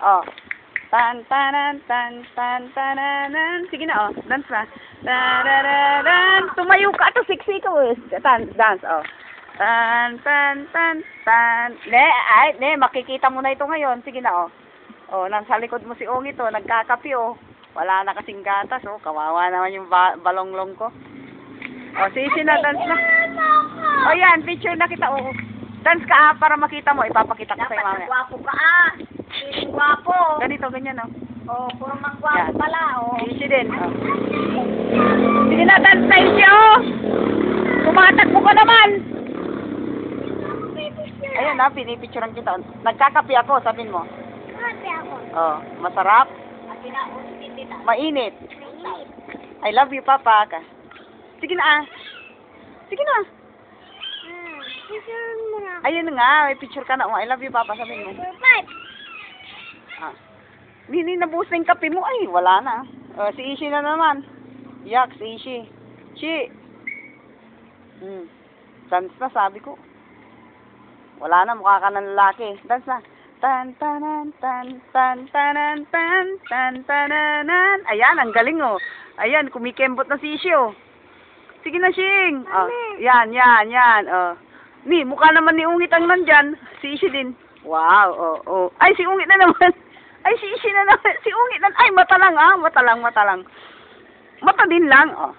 Oh. Tan tanan tan tan tananan. Sige na, oh. Dance na. Tarararan. Tumayo ka to, sexy ka, oh. Dance, oh. Tan tan tan tan. Ne, makikita mo na ito ngayon. Sige na, oh. Oh, nasa likod mo si Ong ito, nagkakapi, oh. Wala na kasing gatas, oh. Kawawa naman yung balonglong ko. Oh, sige na, dance na. Oh, yan, picture na kita, oh. Dance ka, para makita mo. Ipapakita ko sa'yo mamaya. Gwapo ka, Gwapo. Ganito, ganyan, oh. Oh, puro manggwapo pala, oh. Easy din, oh. Sige na, dance na, easy, oh. Tumatakbo ka naman. Ayun, na, pinipicturean kita. Nagkakapi ako, sabihin mo. Kape ako. Oh, masarap. At pinausin kita. Mainit. I love you, Papa. Sige na, ah. Sige na. Picture mo na. Ayun nga, may picture ka na. Oh, I love you, Papa, sabihin mo. Five. Ah. Hindi nabuhos na yung kape mo. Ay, wala na. Si Ishi na naman. Yak, si Ishi. Shi. Dance na, sabi ko. Wala na, mukha ka ng lalaki. Dance na. Tan tanan tan tan tanan tan tan tananan. Ayan, ang galing, oh. Ayan, kumikembot na si Ishi, oh. Sige na, Shing. Oh, yan. Oh. Ni, mukha naman ni Ungit ang nandyan. Si Ishi din. Wow, oh. Ay, si Ungit na naman. Ay, si Ishi na naman. Si Ungit na. Ay, mata lang, ah. Mata lang. Mata din lang, oh.